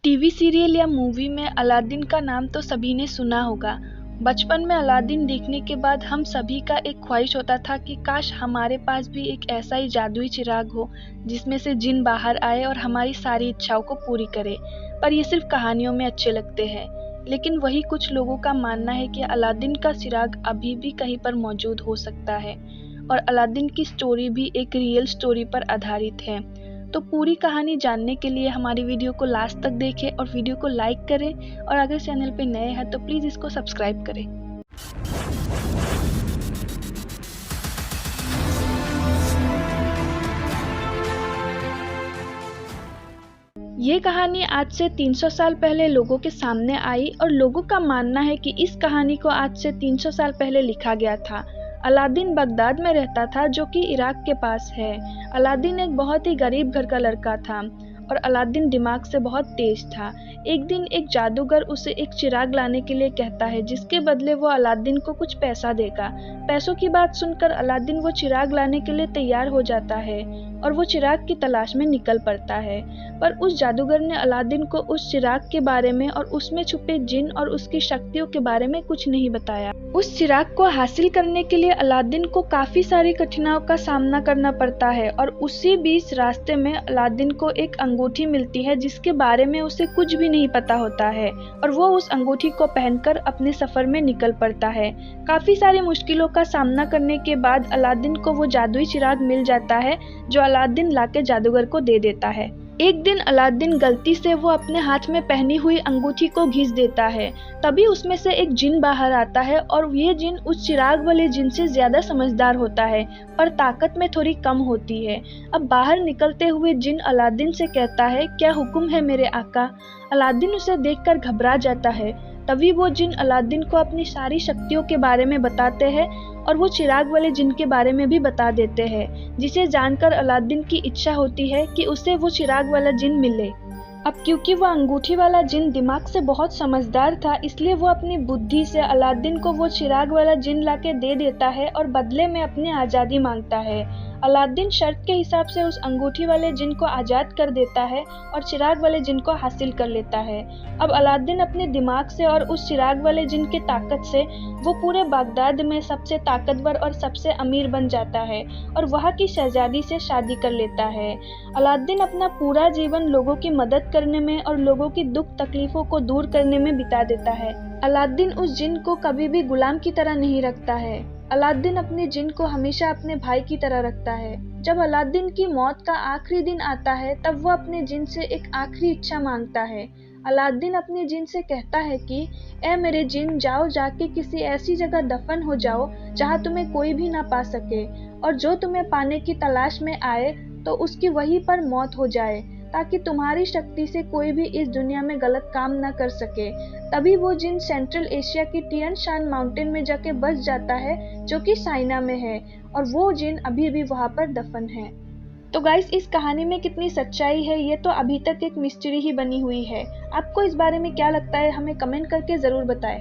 TV serial या movie में Aladdin का नाम तो सभी ने सुना होगा। बचपन में अलादीन देखने के बाद हम सभी का एक ख्वाहिश होता था कि काश हमारे पास भी एक ऐसा ही जादुई चिराग हो जिसमें से जिन बाहर आए और हमारी सारी इच्छाओं को पूरी करे। पर ये सिर्फ कहानियों में अच्छे लगते हैं। लेकिन वही कुछ लोगों का मानना है कि अलादीन का चिराग अभी भी कहीं पर मौजूद हो सकता है और अलादीन की स्टोरी भी एक रियल स्टोरी पर आधारित है। तो पूरी कहानी जानने के लिए हमारी वीडियो को लास्ट तक देखें और वीडियो को लाइक करें, और अगर चैनल पे नए हैं तो प्लीज़ इसको सब्सक्राइब करें। ये कहानी आज से 300 साल पहले लोगों के सामने आई और लोगों का मानना है कि इस कहानी को आज से 300 साल पहले लिखा गया था। अलादीन बगदाद में रहता था, जो कि इराक के पास है। अलादीन एक बहुत ही गरीब घर का लड़का था और अलादीन दिमाग से बहुत तेज था। एक दिन एक जादूगर उसे एक चिराग लाने के लिए कहता है, जिसके बदले वो अलादीन को कुछ पैसा देगा। पैसों की बात सुनकर अलादीन वो चिराग लाने के लिए तैयार हो जाता है और वो चिराग की तलाश में निकल पड़ता है। पर उस जादूगर ने अलादीन को उस चिराग के बारे में और उसमें छुपे जिन और उसकी शक्तियों के बारे में कुछ नहीं बताया। उस चिराग को हासिल करने के लिए अलादीन को काफी सारी कठिनाइयों का सामना करना पड़ता है और उसी बीच रास्ते में अलादीन को एक अंगूठी मिलती है जिसके बारे में उसे कुछ भी नहीं पता होता है, और वो उस अंगूठी को पहनकर अपने सफर में निकल पड़ता है। काफी सारी मुश्किलों का सामना करने के बाद अलादीन को वो जादुई चिराग मिल जाता है, जो अलादीन लाके जादूगर को दे देता है। एक दिन अलादीन गलती से वो अपने हाथ में पहनी हुई अंगूठी को घिस देता है। तभी उसमें से एक जिन बाहर आता है और ये जिन उस चिराग वाले जिन से ज्यादा समझदार होता है, पर ताकत में थोड़ी कम होती है। अब बाहर निकलते हुए जिन अलादीन से कहता है, क्या हुक्म है मेरे आका। अलादीन उसे देखकर घबरा जाता है। तभी वो जिन अलादीन को अपनी सारी शक्तियों के बारे में बताते हैं और वो चिराग वाले जिन के बारे में भी बता देते हैं, जिसे जानकर अलादीन की इच्छा होती है कि उसे वो चिराग वाला जिन मिले। अब क्योंकि वो अंगूठी वाला जिन दिमाग से बहुत समझदार था, इसलिए वो अपनी बुद्धि से अलादीन को वो चिराग वाला जिन लाके दे देता है और बदले में अपनी आज़ादी मांगता है। अलादीन शर्त के हिसाब से उस अंगूठी वाले जिन को आज़ाद कर देता है और चिराग वाले जिन को हासिल कर लेता है। अब अलादीन अपने दिमाग से और उस चिराग वाले जिन की ताकत से वो पूरे बगदाद में सबसे ताकतवर और सबसे अमीर बन जाता है और वहाँ की शहजादी से शादी कर लेता है। अलादीन अपना पूरा जीवन लोगों की मदद करने में और लोगों की दुख तकलीफों को दूर करने में बिता देता है। अलादीन उस जिन को कभी भी गुलाम की तरह नहीं रखता है। अलादीन अपने जिन को हमेशा अपने भाई की तरह रखता है। जब अलादीन की मौत का आखिरी दिन आता है, तब वो अपने जिन से एक आखिरी इच्छा मांगता है। अलादीन अपने जिन से कहता है कि ए मेरे जिन, जाओ जाके किसी ऐसी जगह दफन हो जाओ जहाँ तुम्हें कोई भी ना पा सके, और जो तुम्हें पाने की तलाश में आए तो उसकी वहीं पर मौत हो जाए, ताकि तुम्हारी शक्ति से कोई भी इस दुनिया में गलत काम न कर सके। तभी वो जिन सेंट्रल एशिया की तियान शान माउंटेन में जाके बस जाता है, जो कि चाइना में है, और वो जिन अभी भी वहाँ पर दफन है। तो गाइस, इस कहानी में कितनी सच्चाई है ये तो अभी तक एक मिस्ट्री ही बनी हुई है। आपको इस बारे में क्या लगता है, हमें कमेंट करके ज़रूर बताएं।